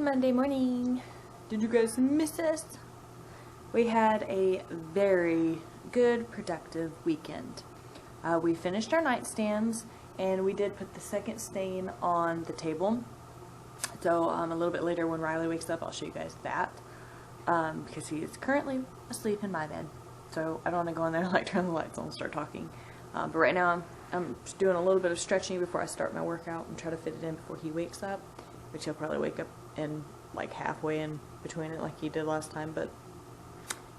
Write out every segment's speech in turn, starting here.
Monday morning. Did you guys miss us? We had a very good, productive weekend. We finished our nightstands, and we did put the second stain on the table. So a little bit later when Riley wakes up, I'll show you guys that. Because he is currently asleep in my bed. So I don't want to go in there and turn the lights on and start talking. But right now I'm just doing a little bit of stretching before I start my workout and try to fit it in before he wakes up. Which he'll probably wake up in halfway in between it like he did last time. But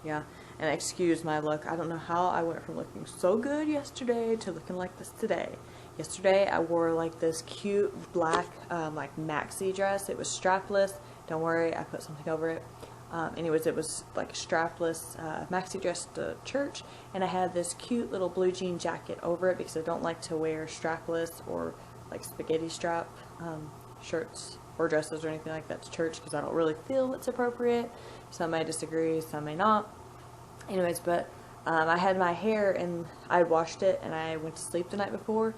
yeah, and excuse my look. I don't know how I went from looking so good yesterday to looking like this today. Yesterday I wore this cute black maxi dress. It was strapless. Don't worry, I put something over it. Anyways, it was a strapless maxi dress to church, and I had this cute little blue jean jacket over it because I don't like to wear strapless or spaghetti strap shirts or dresses or anything like that to church because I don't really feel it's appropriate. Some may disagree, some may not. Anyways, but I had my hair and I had washed it and I went to sleep the night before.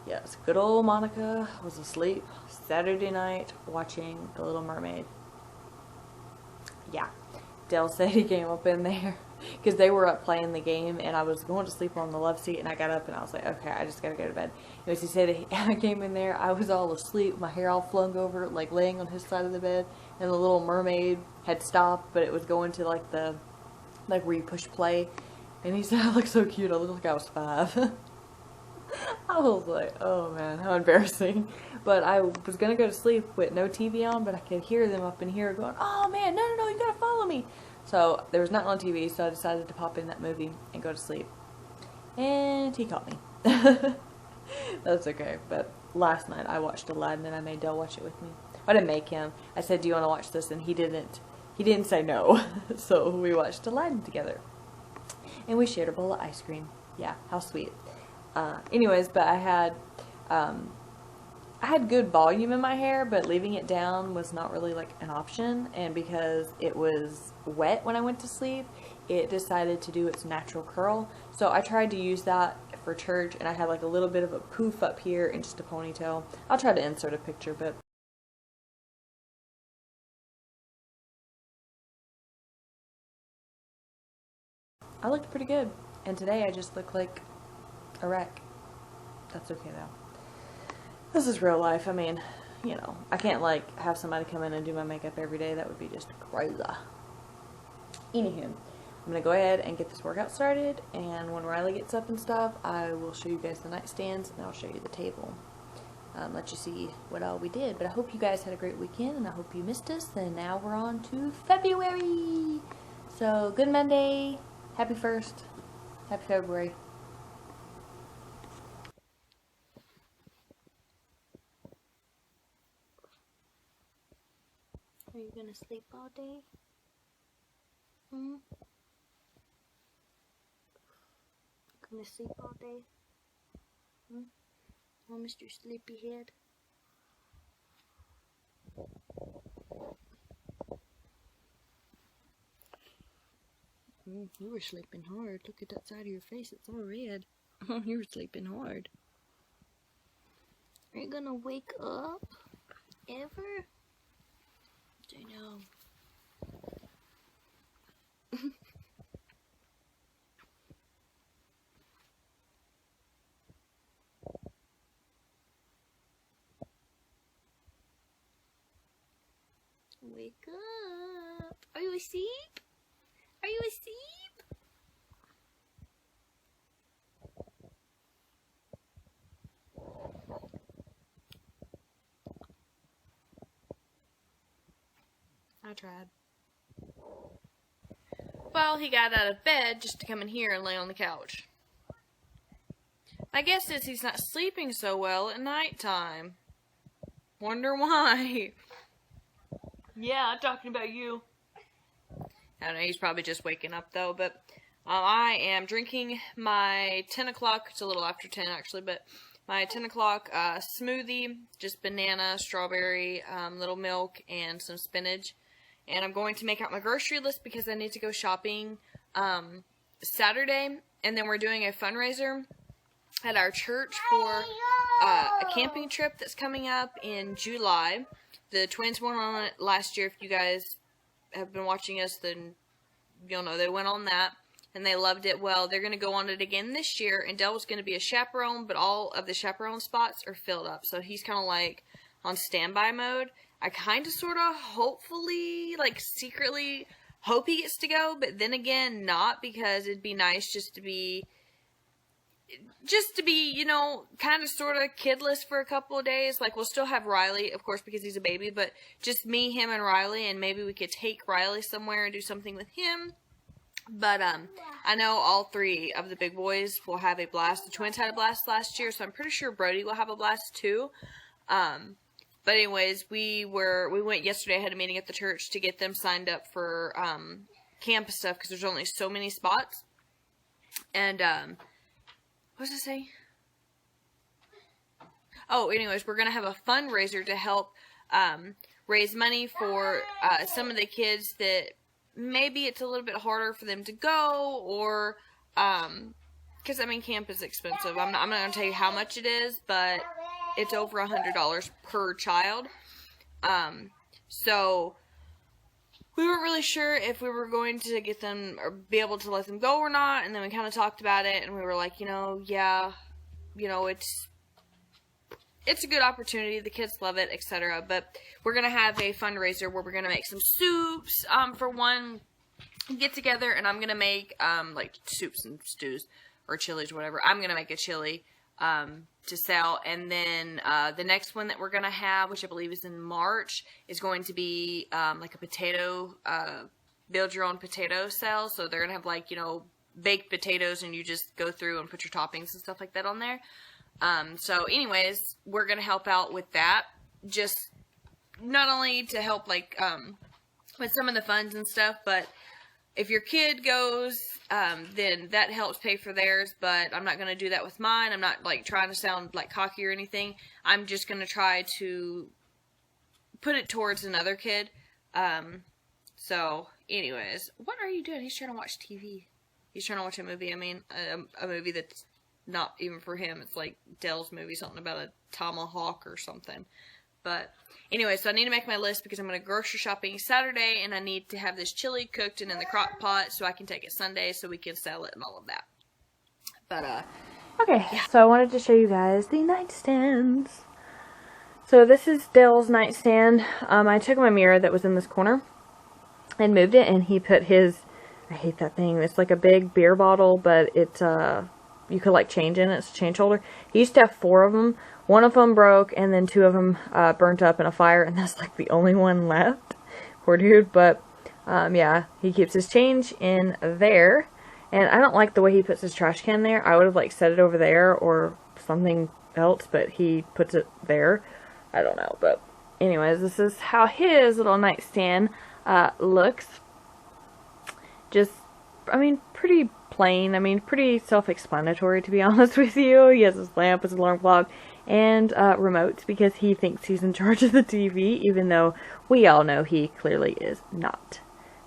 Yes, good old Monica was asleep Saturday night watching The Little Mermaid. Yeah, Dale said he came up in there because they were up playing the game and I was going to sleep on the love seat and I got up and I was like, okay, I just gotta go to bed. Anyways, he said I came in there, I was all asleep, my hair all flung over, laying on his side of the bed, and the Little Mermaid had stopped, but it was going to the where you push play, and he said I looked so cute, I looked like I was 5. I was like, oh man, how embarrassing. But I was gonna go to sleep with no TV on, but I could hear them up in here going, oh man, no, you gotta follow me. So there was nothing on TV, so I decided to pop in that movie and go to sleep. And he caught me. That's okay. But last night I watched Aladdin and I made Dale watch it with me. I didn't make him. I said, do you want to watch this? And he didn't say no. So we watched Aladdin together. And we shared a bowl of ice cream. Yeah, how sweet. Anyways, but I had good volume in my hair, but leaving it down was not really an option, and because it was wet when I went to sleep, it decided to do its natural curl. So I tried to use that for church, and I had a little bit of a poof up here and just a ponytail. I'll try to insert a picture, but I looked pretty good, and today I just look like a wreck. That's okay though. This is real life. I mean, I can't have somebody come in and do my makeup every day. That would be just crazy. Anywho, I'm gonna go ahead and get this workout started, and when Riley gets up and stuff, I will show you guys the nightstands and I'll show you the table. Let you see what all we did. But I hope you guys had a great weekend, and I hope you missed us. And now we're on to February. So good Monday. Happy 1st. Happy February. Are you gonna sleep all day? Gonna sleep all day? Oh, Mr. Sleepyhead. You were sleeping hard. Look at that side of your face. It's all red. Oh, you were sleeping hard. Are you gonna wake up? Ever? I know. Wake up. Are you asleep? Are you asleep? I tried. Well, he got out of bed just to come in here and lay on the couch. My guess is he's not sleeping so well at nighttime. Wonder why. Yeah, I'm talking about you. I don't know, he's probably just waking up though, but I am drinking my 10 o'clock, it's a little after 10 actually, but my 10 o'clock smoothie, just banana, strawberry, little milk, and some spinach. And I'm going to make out my grocery list because I need to go shopping Saturday. And then we're doing a fundraiser at our church for a camping trip that's coming up in July. The twins went on it last year. If you guys have been watching us, then you'll know they went on that. And they loved it. Well, they're going to go on it again this year. And Dell was going to be a chaperone, but all of the chaperone spots are filled up. So he's kind of like on standby mode. I kind of, sort of, hopefully, like secretly hope he gets to go. But then again, not, because it'd be nice just to be, you know, kind of sort of kidless for a couple of days. Like, we'll still have Rhiley, of course, because he's a baby. But just me, him, and Rhiley. And maybe we could take Rhiley somewhere and do something with him. But, I know all 3 of the big boys will have a blast. The twins had a blast last year, so I'm pretty sure Brody will have a blast too. But anyways, we went yesterday. I had a meeting at the church to get them signed up for, camp stuff, because there's only so many spots. And, what was I saying? Oh, anyways, we're gonna have a fundraiser to help, raise money for, some of the kids that maybe it's a little bit harder for them to go, or, because, I mean, camp is expensive. I'm not going to tell you how much it is, but it's over $100 per child. So, we weren't really sure if we were going to get them, or be able to let them go or not, and then we kind of talked about it, and we were like, you know, yeah, you know, it's a good opportunity. The kids love it, etc. But we're going to have a fundraiser where we're going to make some soups, for one get together. And I'm going to make, like soups and stews or chilies or whatever. I'm going to make a chili, to sell. And then, the next one that we're going to have, which I believe is in March, is going to be, like a potato, build your own potato sale. So they're going to have, like, you know, baked potatoes, and you just go through and put your toppings and stuff like that on there. So anyways, we're going to help out with that, just not only to help, like, with some of the funds and stuff, but if your kid goes, then that helps pay for theirs, but I'm not going to do that with mine. I'm not, like, trying to sound, like, cocky or anything. I'm just going to try to put it towards another kid. So anyways, what are you doing? He's trying to watch TV. He's trying to watch a movie. I mean, a movie that's not even for him. It's like Dell's movie, something about a tomahawk or something. But anyway, so I need to make my list because I'm going to grocery shopping Saturday, and I need to have this chili cooked and in the crock pot so I can take it Sunday so we can sell it and all of that. But, okay, yeah. So I wanted to show you guys the nightstands. So this is Dell's nightstand. I took my mirror that was in this corner and moved it, and he put his, I hate that thing. It's like a big beer bottle, but it's, you could, like, change in it. It's a change holder. He used to have 4 of them. One of them broke, and then 2 of them burnt up in a fire, and that's, like, the only one left. Poor dude. But, yeah, he keeps his change in there. And I don't like the way he puts his trash can there. I would have, like, set it over there or something else, but he puts it there. I don't know. But, anyways, this is how his little nightstand looks. Just, I mean, pretty plain. I mean, pretty self-explanatory, to be honest with you. He has his lamp, his alarm clock, and remote, because he thinks he's in charge of the TV, even though we all know he clearly is not.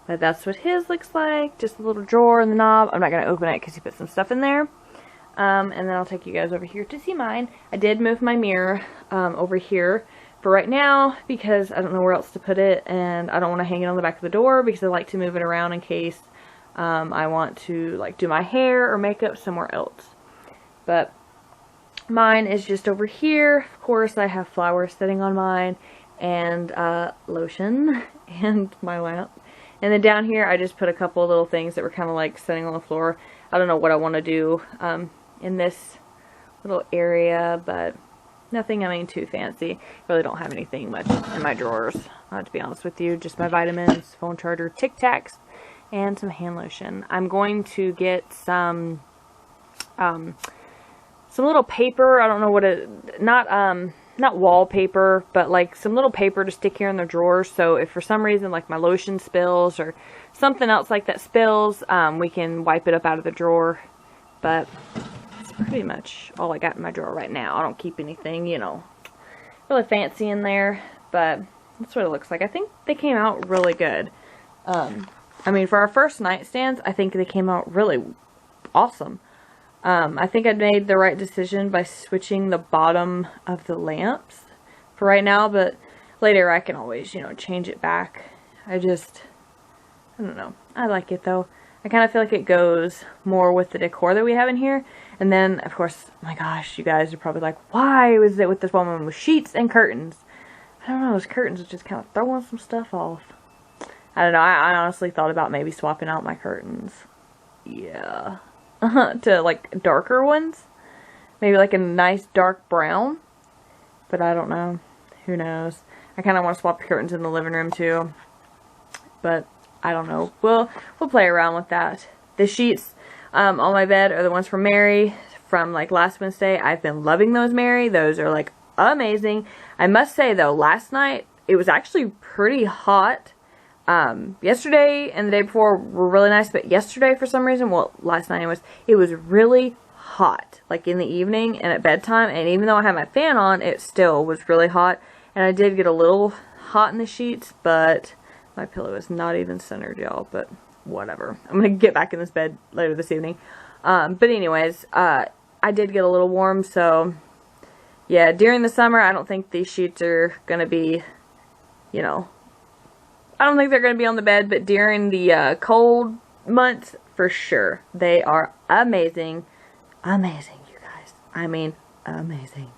But that's what his looks like. Just a little drawer in the knob. I'm not going to open it because he put some stuff in there. And then I'll take you guys over here to see mine. I did move my mirror over here for right now because I don't know where else to put it, and I don't want to hang it on the back of the door because I like to move it around in case I want to, like, do my hair or makeup somewhere else. But mine is just over here. Of course, I have flowers sitting on mine, and lotion, and my lamp. And then down here, I just put a couple of little things that were kind of like sitting on the floor. I don't know what I want to do in this little area, but nothing, I mean, too fancy. Really don't have anything much in my drawers, to be honest with you. Just my vitamins, phone charger, Tic Tacs, and some hand lotion. I'm going to get some little paper. I don't know what it, not wallpaper, but like some little paper to stick here in the drawers. So if for some reason, like, my lotion spills or something else like that spills, we can wipe it up out of the drawer. But that's pretty much all I got in my drawer right now. I don't keep anything, you know, really fancy in there, but that's what it looks like. I think they came out really good. I mean, for our first nightstands, I think they came out really awesome. I think I made the right decision by switching the bottom of the lamps for right now, but later I can always, you know, change it back. I don't know. I like it though. I kind of feel like it goes more with the decor that we have in here. And then, of course, my gosh, you guys are probably like, why was it with this woman with sheets and curtains? I don't know, those curtains are just kind of throwing some stuff off. I don't know, I honestly thought about maybe swapping out my curtains. Yeah. To, like, darker ones. Maybe, like, a nice dark brown. But I don't know. Who knows? I kind of want to swap the curtains in the living room, too. But I don't know. We'll play around with that. The sheets on my bed are the ones from Mary from like last Wednesday. I've been loving those, Mary. Those are like amazing. I must say though, last night it was actually pretty hot. Yesterday and the day before were really nice, but yesterday for some reason, well, last night it was really hot, like in the evening and at bedtime. And even though I had my fan on, it still was really hot. And I did get a little hot in the sheets, but my pillow is not even centered, y'all, but whatever. I'm going to get back in this bed later this evening. But anyways, I did get a little warm, so yeah, during the summer, I don't think these sheets are going to be, you know, I don't think they're going to be on the bed, but during the cold months, for sure, they are amazing. Amazing, you guys. I mean, amazing.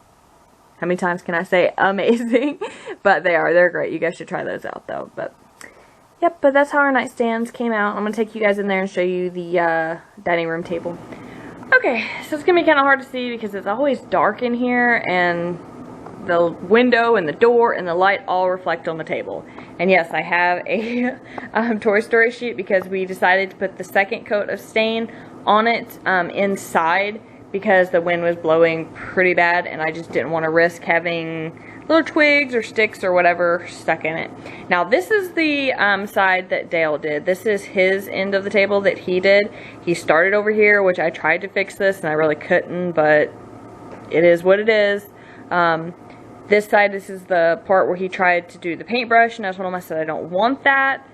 How many times can I say amazing? But they're great. You guys should try those out, though, but yep, but that's how our nightstands came out. I'm going to take you guys in there and show you the dining room table. Okay, so it's going to be kind of hard to see because it's always dark in here and the window and the door and the light all reflect on the table. And yes, I have a Toy Story sheet because we decided to put the second coat of stain on it inside because the wind was blowing pretty bad and I just didn't want to risk having little twigs or sticks or whatever stuck in it. Now this is the side that Dale did. This is his end of the table that he did. He started over here, which I tried to fix this and I really couldn't, but it is what it is. This side, this is the part where he tried to do the paintbrush and I told him, I said, I don't want that.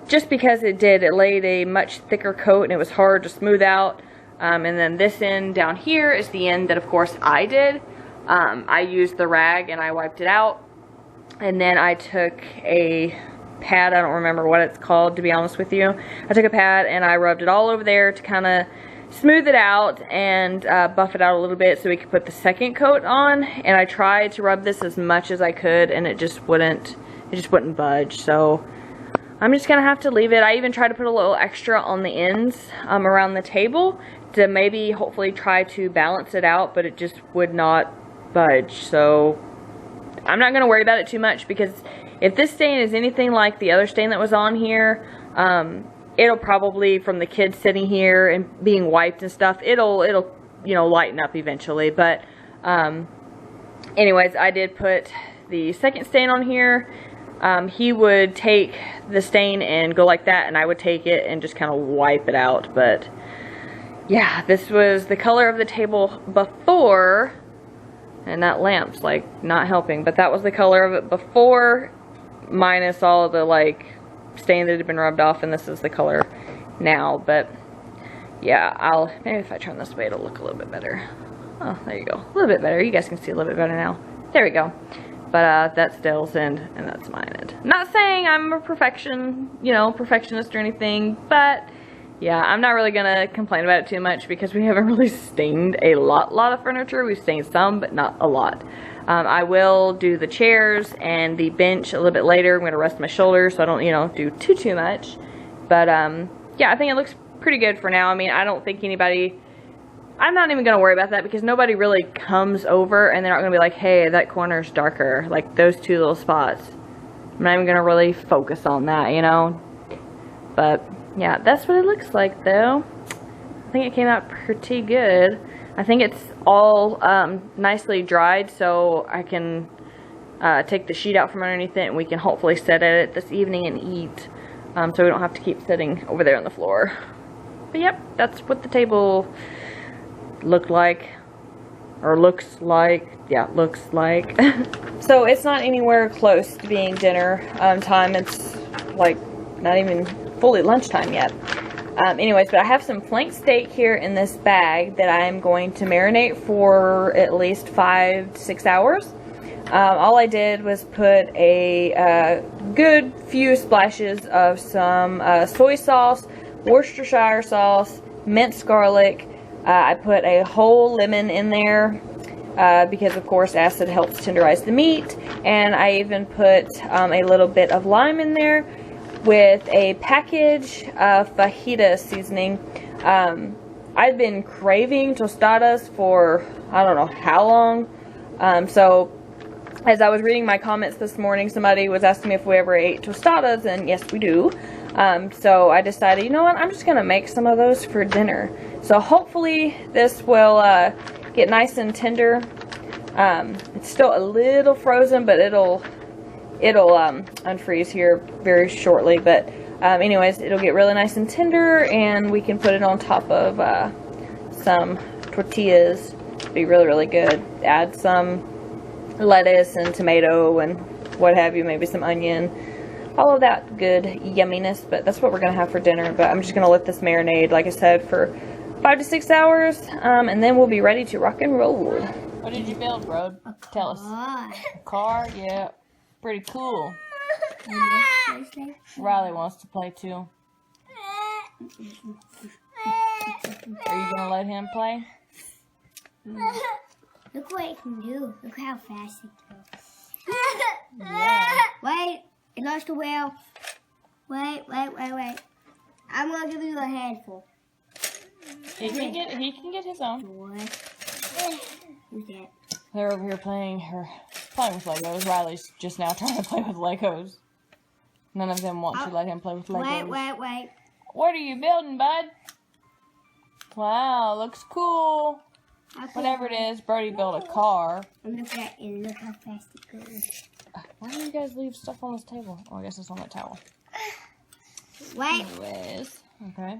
Just because it laid a much thicker coat and it was hard to smooth out. And then this end down here is the end that of course I did. I used the rag and I wiped it out, and then I took a pad, I don't remember what it's called to be honest with you. I took a pad and I rubbed it all over there to kind of smooth it out and buff it out a little bit so we could put the second coat on. And I tried to rub this as much as I could and it just wouldn't budge, so I'm just gonna have to leave it. I even tried to put a little extra on the ends around the table to maybe hopefully try to balance it out, but it just would not budge. So I'm not going to worry about it too much because if this stain is anything like the other stain that was on here, it'll probably, from the kids sitting here and being wiped and stuff, it'll you know, lighten up eventually. But anyways, I did put the second stain on here. He would take the stain and go like that, and I would take it and just kind of wipe it out. But yeah, this was the color of the table before. And that lamp's like not helping, but that was the color of it before, minus all of the like stain that had been rubbed off, and this is the color now. But yeah, maybe if I turn this way it'll look a little bit better. Oh, there you go, a little bit better. You guys can see a little bit better now. There we go. But that's Dale's end and that's mine end. Not saying I'm a perfectionist or anything, but yeah, I'm not really gonna complain about it too much because we haven't really stained a lot of furniture. We've stained some, but not a lot. I will do the chairs and the bench a little bit later. I'm gonna rest my shoulders so I don't, you know, do too much. But yeah, I think it looks pretty good for now. I mean, I don't think I'm not even gonna worry about that because nobody really comes over and they're not gonna be like, hey, that corner's darker, like those two little spots. I'm not even gonna really focus on that, you know. But yeah, that's what it looks like though. I think it came out pretty good. I think it's all nicely dried, so I can take the sheet out from underneath it and we can hopefully sit at it this evening and eat, so we don't have to keep sitting over there on the floor. But yep, that's what the table looked like, or looks like. Yeah, looks like. So it's not anywhere close to being dinner time. It's like not even fully lunchtime yet. Anyways, but I have some flank steak here in this bag that I'm going to marinate for at least 5 to 6 hours. All I did was put a good few splashes of some soy sauce, Worcestershire sauce, minced garlic. I put a whole lemon in there because, of course, acid helps tenderize the meat. And I even put a little bit of lime in there with a package of fajita seasoning. I've been craving tostadas for I don't know how long. So as I was reading my comments this morning, somebody was asking me if we ever ate tostadas, and yes, we do. So I decided, you know what, I'm just going to make some of those for dinner. So hopefully this will get nice and tender. It's still a little frozen, but it'll unfreeze here very shortly. But anyways, it'll get really nice and tender, and we can put it on top of some tortillas. It'll be really, really good. Add some lettuce and tomato and what have you, maybe some onion, all of that good yumminess. But that's what we're gonna have for dinner. But I'm just gonna let this marinade, like I said, for 5 to 6 hours, and then we'll be ready to rock and roll. What did you build, bro? Tell us. A car? Yeah. Pretty cool. Riley wants to play too. Are you gonna let him play? Look what it can do. Look how fast it goes. Yeah. Wait, it lost the wheel. Wait. I'm gonna give you a handful. He can get his own. What? Who's that? They're over here playing with Legos. Riley's just now trying to play with Legos. None of them want to let him play with Legos. Wait. What are you building, bud? Wow, looks cool. Whatever it is, Brody built a car. And look at it. Look how fast it goes. Why do you guys leave stuff on this table? Oh, I guess it's on that towel. Wait. Anyways, okay.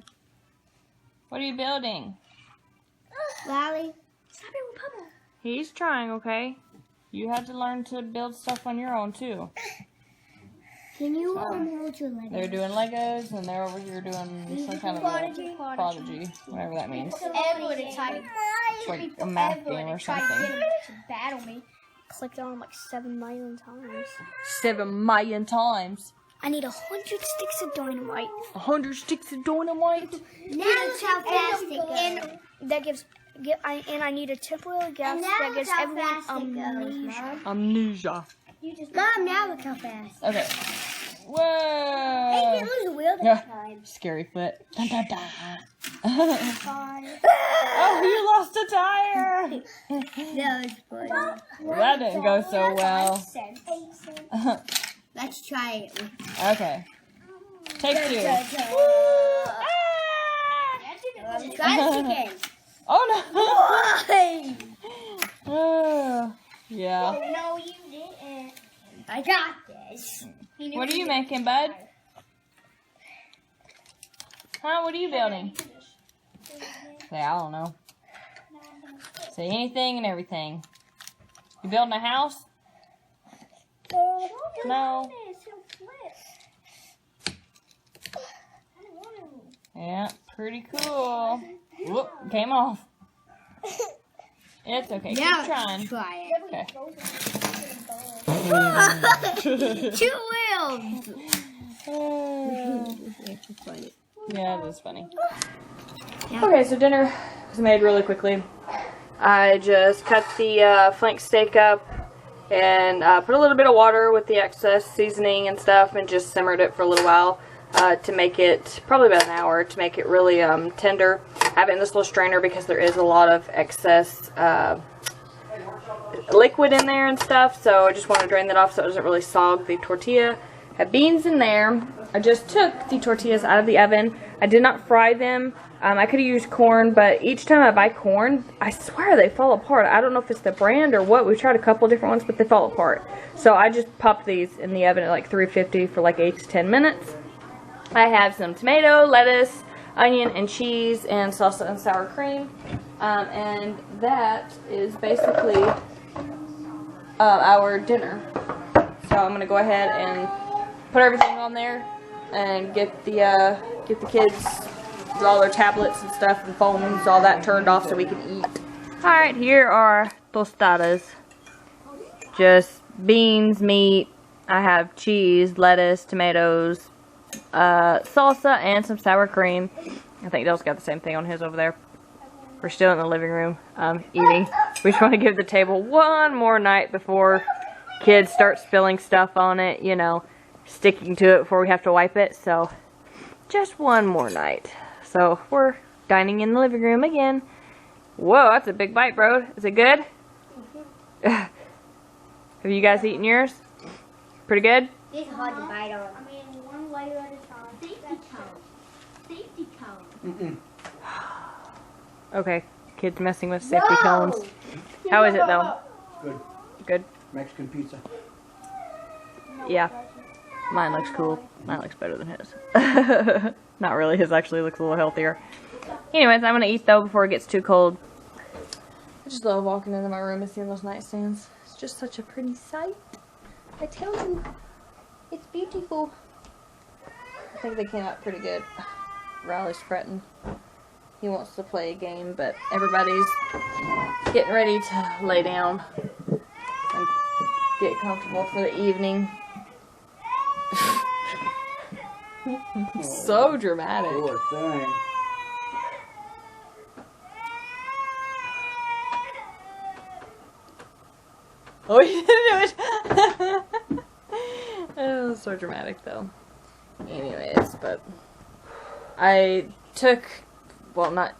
What are you building? Lolly. Stop it with Papa. He's trying, okay? You had to learn to build stuff on your own, too. Can you hold your Legos? They're doing Legos, and they're over here doing some kind of a prodigy, whatever that means. It's like a math game or something. To battle me. Clicked on like 7 million times. 7 million times. I need 100 sticks of dynamite. 100 sticks of dynamite? Now that's how fast it goes. And that gives... and I need a temporary gas that gives everyone amnesia. Amnesia. Mom, now look how fast. Okay. Whoa! Hey, you lose the wheel this time. Scary foot. Dun, dun, dun. Oh, you lost a tire! That was funny. That didn't go so well. Let's try it. Okay. Take 2. Try it again. Oh no! Why? Yeah. No, you didn't. I got this. What are you making, bud? Huh? What are you building? Yeah, I don't know. Say anything and everything. You building a house? No. Yeah, pretty cool. Whoop, came off. It's okay. Now Keep trying. Try it. Okay. 2 wheels. Yeah, it is funny. Okay, so dinner was made really quickly. I just cut the flank steak up and put a little bit of water with the excess seasoning and stuff and just simmered it for a little while to make it, probably about an hour, to make it really tender. I have it in this little strainer because there is a lot of excess liquid in there and stuff, so I just want to drain that off so it doesn't really sog the tortilla. Have beans in there. I just took the tortillas out of the oven. I did not fry them. I could have used corn, but each time I buy corn, I swear they fall apart. I don't know if it's the brand or what. We've tried a couple different ones, but they fall apart. So I just popped these in the oven at like 350 for like 8 to 10 minutes. I have some tomato, lettuce, onion, and cheese, and salsa and sour cream. And that is basically our dinner. So I'm going to go ahead and put everything on there and get the kids all their tablets and stuff and phones, all that turned off so we can eat. Alright, here are tostadas. Just beans, meat. I have cheese, lettuce, tomatoes, salsa, and some sour cream. I think Dale's got the same thing on his over there. We're still in the living room eating. We just want to give the table one more night before kids start spilling stuff on it, you know, sticking to it before we have to wipe it. So just one more night. So we're dining in the living room again. Whoa, that's a big bite, bro. Is it good? Have you guys eaten yours? Pretty good? It's hard to bite on. I mean, one layer at a time. Safety cone. Safety cone. Okay, kids messing with safety cones. How is it though? Good. Good? Mexican pizza. Yeah. Mine looks cool. Mine looks better than his. Not really. His actually looks a little healthier. Anyways, I'm going to eat though before it gets too cold. I just love walking into my room and seeing those nightstands. It's just such a pretty sight. I tell you. It's beautiful. I think they came out pretty good. Riley's fretting. He wants to play a game, but everybody's getting ready to lay down and get comfortable for the evening. So dramatic. Poor thing. Oh, you didn't do it! Oh, so dramatic though. Anyways, but I took, well, not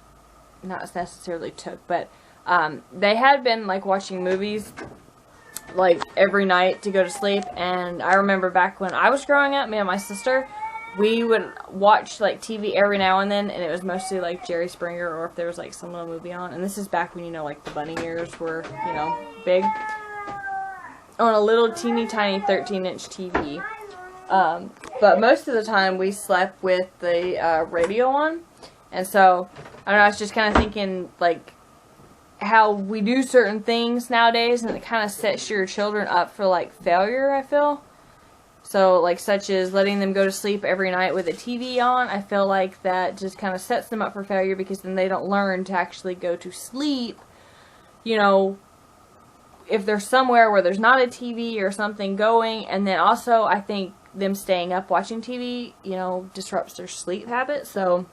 necessarily took, but they had been like watching movies like every night to go to sleep. And I remember back when I was growing up, me and my sister, we would watch like TV every now and then, and it was mostly like Jerry Springer, or if there was like some little movie on. And this is back when, you know, like the bunny ears were, you know, big, on a little teeny tiny 13-inch TV. But most of the time we slept with the radio on. And so, I don't know, I was just kind of thinking, like, how we do certain things nowadays, and it kind of sets your children up for, like, failure, I feel. So, like, such as letting them go to sleep every night with a TV on, I feel like that just kind of sets them up for failure, because then they don't learn to actually go to sleep, you know, if they're somewhere where there's not a TV or something going. And then also, I think them staying up watching TV, you know, disrupts their sleep habits. So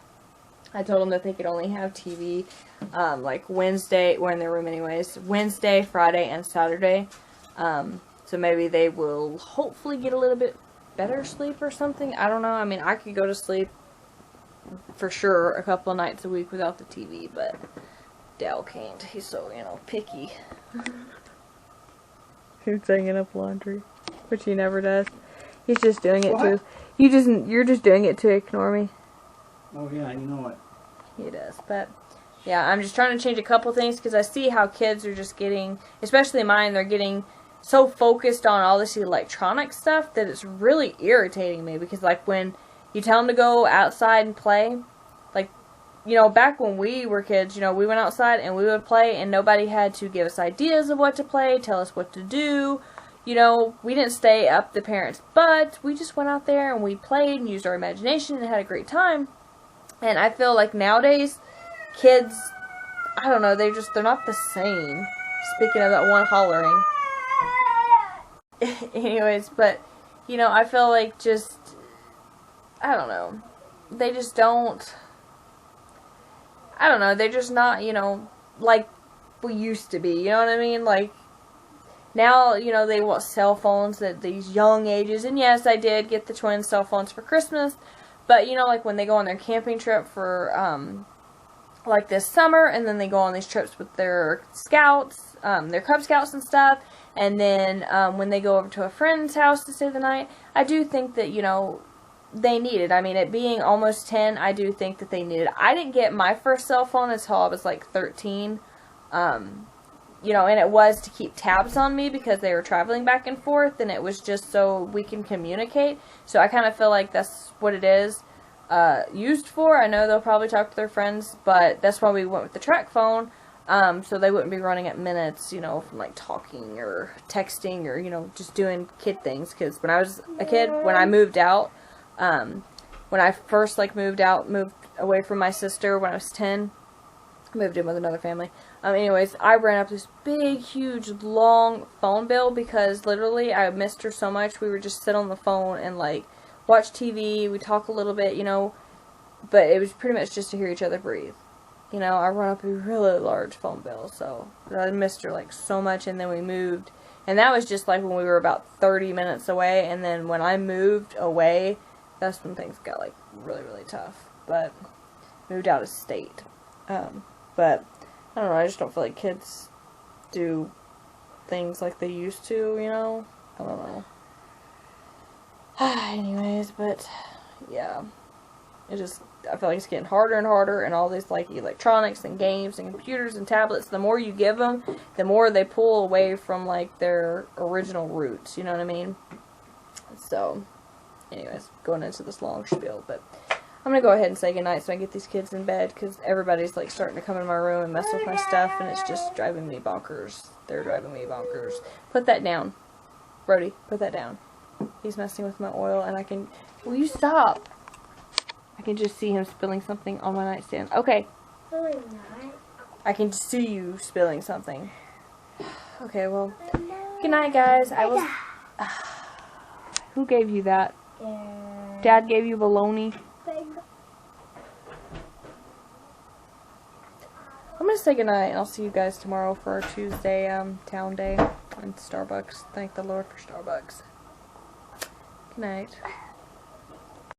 I told them that they could only have TV like Wednesday, we're in their room anyways, Wednesday, Friday, and Saturday. So maybe they will hopefully get a little bit better sleep or something. I don't know. I mean, I could go to sleep for sure a couple of nights a week without the TV, but Dale can't. He's so, you know, picky. He's hanging up laundry, which he never does. He's just doing it to, you're just doing it to ignore me. Oh yeah, you know it. He does, but yeah, I'm just trying to change a couple things, because I see how kids are just getting, especially mine, they're getting so focused on all this electronic stuff that it's really irritating me. Because like when you tell them to go outside and play, like, you know, back when we were kids, you know, we went outside and we would play, and nobody had to give us ideas of what to play, tell us what to do. You know, we didn't stay up the parents' butt. We just went out there and we played and used our imagination and had a great time. And I feel like nowadays, kids, I don't know, they're not the same. Speaking of that one hollering. Anyways, but, you know, I feel like just, I don't know, they just don't, I don't know, they're just not, you know, like we used to be, you know what I mean? Like, now, you know, they want cell phones at these young ages. And yes, I did get the twins cell phones for Christmas. But, you know, like when they go on their camping trip for, like this summer, and then they go on these trips with their scouts, their Cub Scouts and stuff. And then when they go over to a friend's house to stay the night, I do think that, you know, they need it. I mean, at being almost 10, I do think that they need it. I didn't get my first cell phone until I was like 13. You know, and it was to keep tabs on me because they were traveling back and forth, and it was just so we can communicate. So I kind of feel like that's what it is used for. I know they'll probably talk to their friends, but that's why we went with the track phone, so they wouldn't be running at minutes, you know, from like talking or texting or, you know, just doing kid things. Because when I was a kid, when I moved out, when I first like moved away from my sister when I was 10, moved in with another family. Anyways, I ran up this big, huge, long phone bill because literally I missed her so much. We would just sit on the phone and like watch TV. We talk a little bit, you know, but it was pretty much just to hear each other breathe. You know, I run up a really large phone bill, so I missed her like so much. And then we moved, and that was just like when we were about 30 minutes away. And then when I moved away, that's when things got like really, really tough. But moved out of state. But I don't know, I just don't feel like kids do things like they used to, you know? I don't know. Anyways, but yeah. I feel like it's getting harder and harder, and all these like electronics and games and computers and tablets, the more you give them, the more they pull away from like their original roots, you know what I mean? So, anyways, going into this long spiel, but I'm going to go ahead and say goodnight so I get these kids in bed, because everybody's like starting to come in my room and mess with my stuff, and it's just driving me bonkers. They're driving me bonkers. Put that down. Brody, put that down. He's messing with my oil, and I can... Will you stop? I can just see him spilling something on my nightstand. Okay. I can just see you spilling something. Okay, well, good night, guys. I will... Who gave you that? Dad gave you bologna? I'm going to say goodnight, and I'll see you guys tomorrow for our Tuesday town day in Starbucks. Thank the Lord for Starbucks. Good night.